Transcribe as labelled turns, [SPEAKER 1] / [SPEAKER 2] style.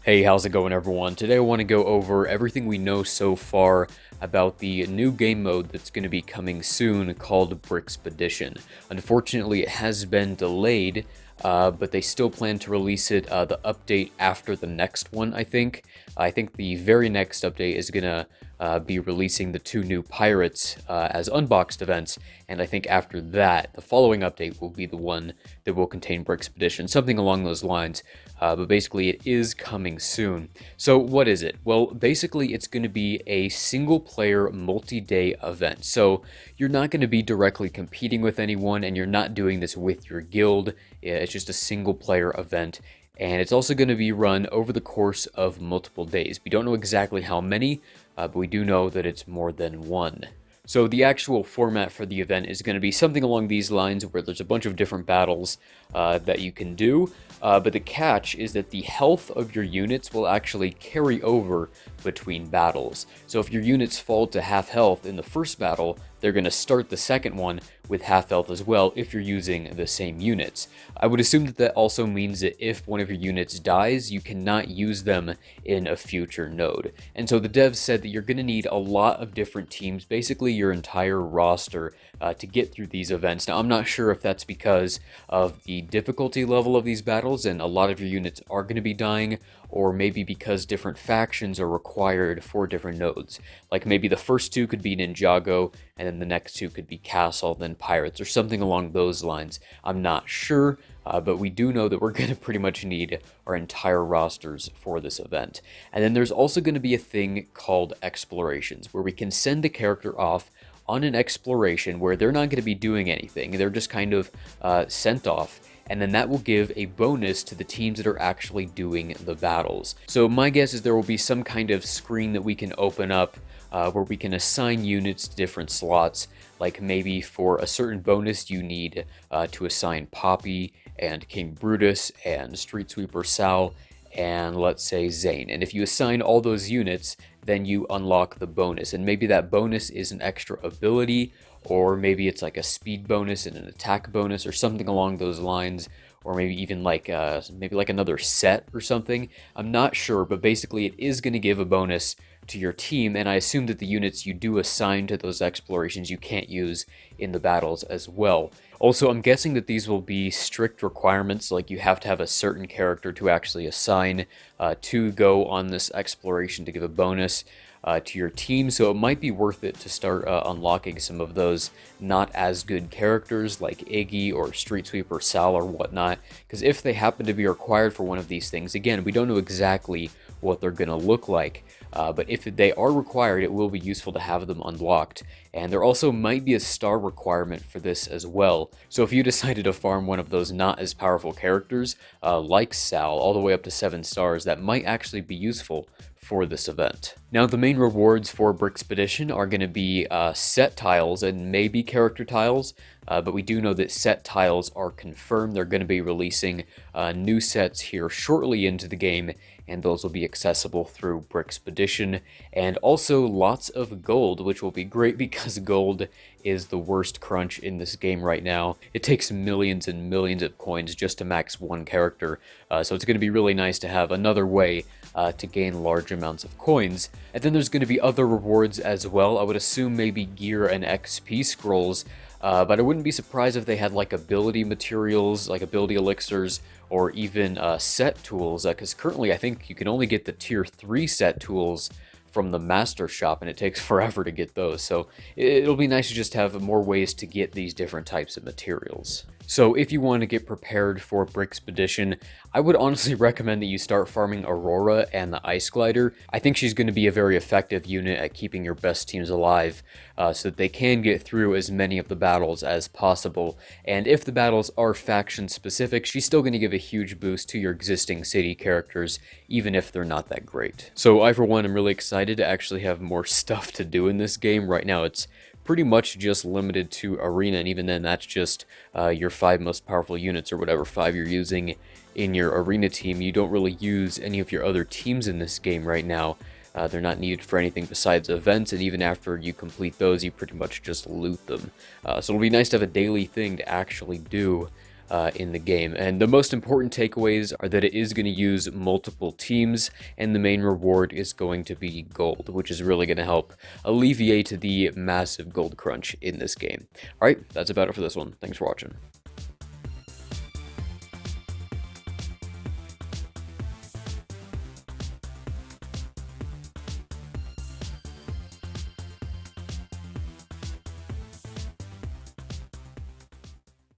[SPEAKER 1] Hey, how's it going, everyone? Today I want to go over everything we know so far about the new game mode that's going to be coming soon called Brixpedition. Unfortunately, it has been delayed, but they still plan to release it, the update after the next one, I think. I think the very next update is going to be releasing the two new pirates as unboxed events, and I think after that, the following update will be the one that will contain Brixpedition, something along those lines. But basically, it is coming soon. So, what is it? Well, basically, it's going to be a single player multi day event. So, you're not going to be directly competing with anyone, and you're not doing this with your guild. It's just a single player event. And it's also going to be run over the course of multiple days. We don't know exactly how many, but we do know that it's more than one. So the actual format for the event is going to be something along these lines where there's a bunch of different battles that you can do, but the catch is that the health of your units will actually carry over between battles. So if your units fall to half health in the first battle, they're going to start the second one with half health as well if you're using the same units. I would assume that that also means that if one of your units dies, you cannot use them in a future node. And so the devs said that you're going to need a lot of different teams, basically your entire roster, to get through these events. Now, I'm not sure if that's because of the difficulty level of these battles and a lot of your units are going to be dying, or maybe because different factions are required for different nodes. Like maybe the first two could be Ninjago, and then the next two could be Castle, then Pirates, or something along those lines. I'm not sure, but we do know that we're going to pretty much need our entire rosters for this event. And then there's also going to be a thing called explorations, where we can send a character off on an exploration where they're not going to be doing anything. They're just kind of sent off, and then that will give a bonus to the teams that are actually doing the battles. So my guess is there will be some kind of screen that we can open up where we can assign units to different slots. Like maybe for a certain bonus you need to assign Poppy and King Brutus and Street Sweeper Sal and let's say Zane. And if you assign all those units, then you unlock the bonus. And maybe that bonus is an extra ability, or maybe it's like a speed bonus and an attack bonus or something along those lines, or maybe even like another set or something. I'm not sure, but basically it is going to give a bonus to your team, and I assume that the units you do assign to those explorations you can't use in the battles as well. Also, I'm guessing that these will be strict requirements, like you have to have a certain character to actually assign to go on this exploration to give a bonus to your team, so it might be worth it to start unlocking some of those not as good characters like Iggy or Street Sweeper Sal or whatnot, because if they happen to be required for one of these things, again, we don't know exactly what they're going to look like, but if they are required, it will be useful to have them unlocked. And there also might be a star requirement for this as well. So if you decided to farm one of those not as powerful characters, like Sal, all the way up to 7 stars, that might actually be useful for this event. Now, the main rewards for Brixpedition are going to be set tiles and maybe character tiles, but we do know that set tiles are confirmed. They're going to be releasing new sets here shortly into the game, and those will be accessible through Brixpedition, and also lots of gold, which will be great because gold is the worst crunch in this game right now. It takes millions and millions of coins just to max one character, so it's going to be really nice to have another way to gain large amounts of coins. And then there's going to be other rewards as well. I would assume maybe gear and XP scrolls, but I wouldn't be surprised if they had like ability materials, like ability elixirs, or even set tools, because currently I think you can only get the tier 3 set tools from the master shop, and it takes forever to get those. So it'll be nice to just have more ways to get these different types of materials. So if you want to get prepared for Brixpedition, I would honestly recommend that you start farming Aurora and the Ice Glider. I think she's going to be a very effective unit at keeping your best teams alive, so that they can get through as many of the battles as possible. And if the battles are faction specific, she's still going to give a huge boost to your existing city characters, even if they're not that great. So I, for one, am really excited to actually have more stuff to do in this game. Right now it's pretty much just limited to arena, and even then that's just your 5 most powerful units, or whatever 5 you're using in your arena team. You don't really use any of your other teams in this game right now. They're not needed for anything besides events, and even after you complete those, you pretty much just loot them. So it'll be nice to have a daily thing to actually do in the game. And the most important takeaways are that it is going to use multiple teams, and the main reward is going to be gold, which is really going to help alleviate the massive gold crunch in this game. All right, that's about it for this one. Thanks for watching.